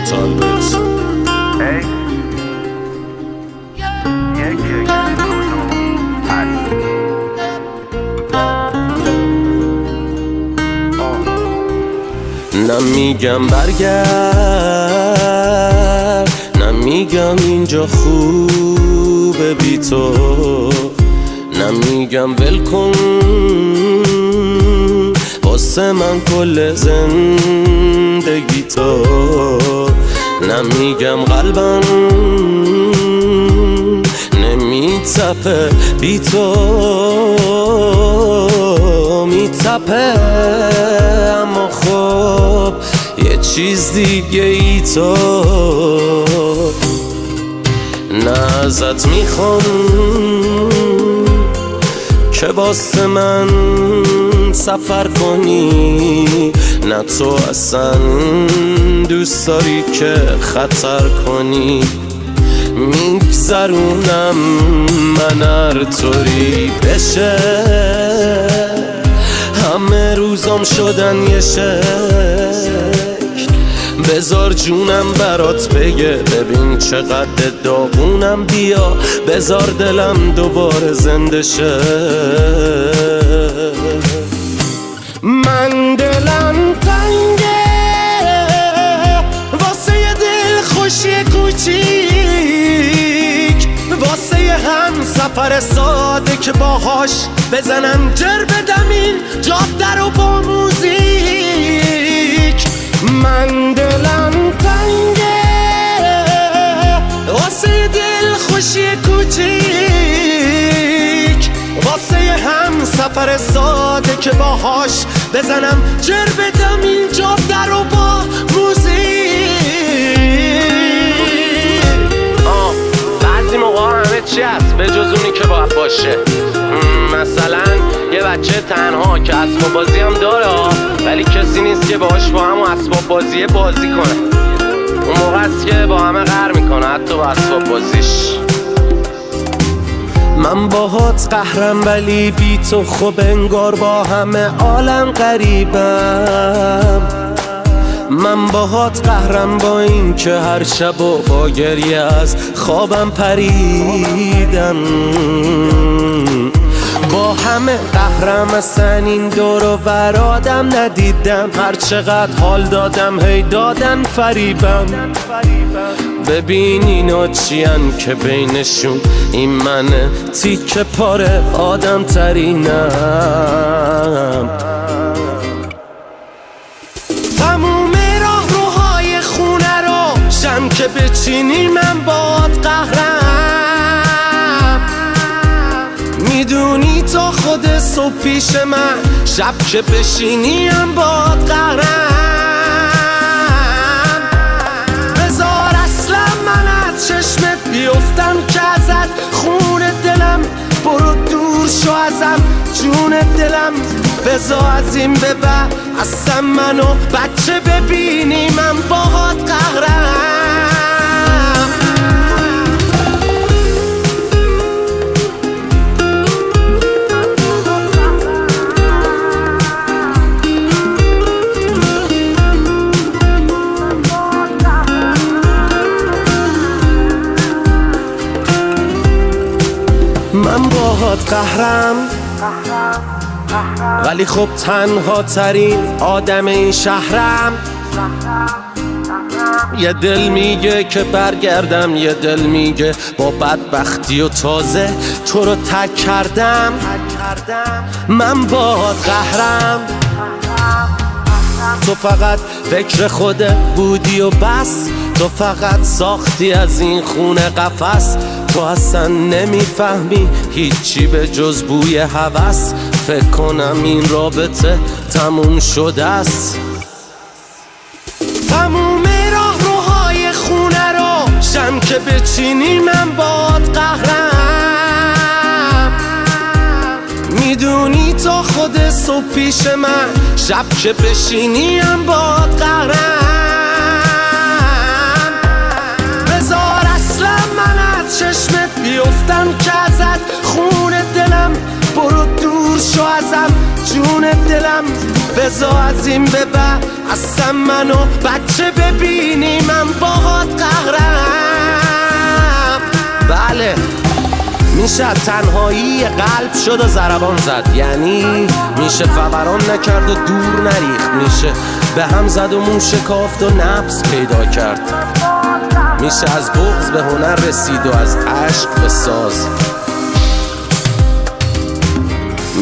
مطلبت نمیگم برگرد، نمیگم اینجا خوبه بی تو، نمیگم ول کن واسه من کل زندگی تو، نمیگم قلبم نمیتپه بی تو، میتپه اما خب یه چیز دیگه ای تو، نه ازت میخوام که واسه من سفر کنی، نه تو اصلا دوست داری که خطر کنی، میگذرونم من هر طوری بشه، همه روزام شدن یه شکل، بذار جونم برات بگه ببین چقدر داغونم، بیا بذار دلم دوباره زنده شه، من دلم تنگه واسه یه دل خوشی کوچیک، واسه یه هم سفر ساده که باهاش بزنم جر بدم این جاده رو با موزیک، من دلم تنگه واسه یه دل خوشی کوچیک، واسه یه هم سفر ساده که باهاش بزنم جر بدم این جاده رو با موزیک. بعضی موقع همه چی هست به جز اونی که باید باشه، مثلا یه بچه تنها که اسباب بازی هم داره ولی کسی نیست که باهاش با همون اسباب بازی بازی کنه، اون موقع است که با همه قهر میکنه حتی با اسباب بازیش. من باهات قهرم ولی بی تو خب انگار با همه عالم غریبم، من باهات قهرم با این که هر شب و با گریه از خوابم پریدم، با همه قهرم اصلا این دور و ور آدم ندیدم، هر چقدر حال دادم هی دادن فریبم، ببین اینا چیان که بینشون این منه تیکه پاره آدم ترینم، تموم راه روهای خونه رو شم که بچینی من باد قهرم، میدونی تا خود صبح پیش من شب که بشینی هم باد قهرم، بذار اصلا من از چشمت بیفتم که ازت خون دلم، برو دور شو ازم جون دلم، بذار از این به بعد اصلا منو بچه ببینی من باهات قهرم. من باهات قهرم ولی خب تنها ترین آدم این شهرم، یه دل میگه که برگردم، یه دل میگه با بدبختی و تازه تو رو تک کردم، من باهات قهرم، تو فقط فکر خودت بودی و بس، تو فقط ساختی از این خونه قفس، تو اصلا نمیفهمی هیچی به جز بوی هوس، فکر کنم این رابطه تموم شده است، تموم راه روهای خونه رو شم که بچینی من باد قهرم، میدونی تا خود صبح پیش من شب که بشینی هم باد قهرم، بذار اصلا من از چشمت بیفتم که ازت خون دلم، برو دور شو شو ازم جون دلم بزا از این به بعد اصلا منو بچه ببینی من باهات قهرم. بله میشه تنهایی قلب شد و ضربان زد، یعنی میشه فوران نکرد و دور نریخت، میشه به هم زد و مون شکافت و نفس پیدا کرد، میشه از بغض به هنر رسید و از عشق به ساز.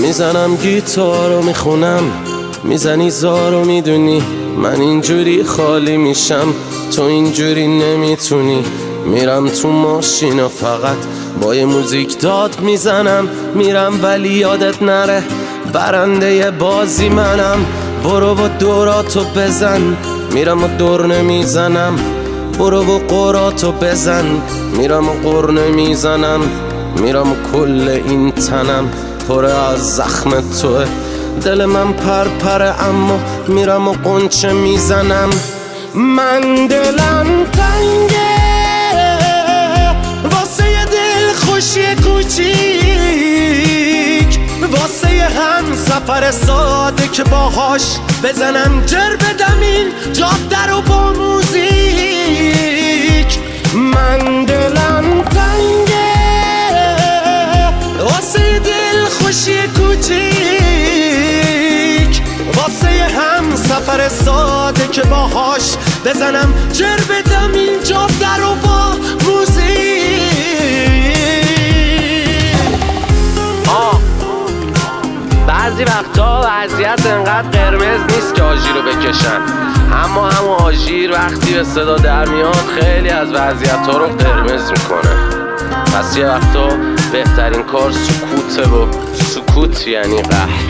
میزنم گیتار و میخونم، میزنی زار و میدونی من اینجوری خالی میشم، تو اینجوری نمیتونی. میرم تو ماشین و فقط با یه موزیک داد میزنم، میرم ولی یادت نره برنده بازی منم. برو و دوراتو بزن، میرم و دور نمیزنم، برو و قراتو بزن، میرم و قر نمیزنم، میرم و کل این تنم پر از زخم توه. دل من پرپره اما میرم و قنچه میزنم. من دلم تنگه واسه یه دل خوشی کوچیک، واسه یه هم سفر ساده که باهاش بزنم جر بدم این جاده رو با موزیک. من دلم تنگه واسه یه دل خوشی کوچیک، واسه یه هم سفر ساده که باهاش بزنم جر بدم این جاده رو با موزیک. بعضی وقتا وضعیت انقدر قرمز نیست که آژیر رو بکشن، اما همون آژیر وقتی به صدا در میاد خیلی از وضعیت ها رو قرمز میکنه. پس یه وقتا بهترین کار سکوته و سکوت یعنی قهر.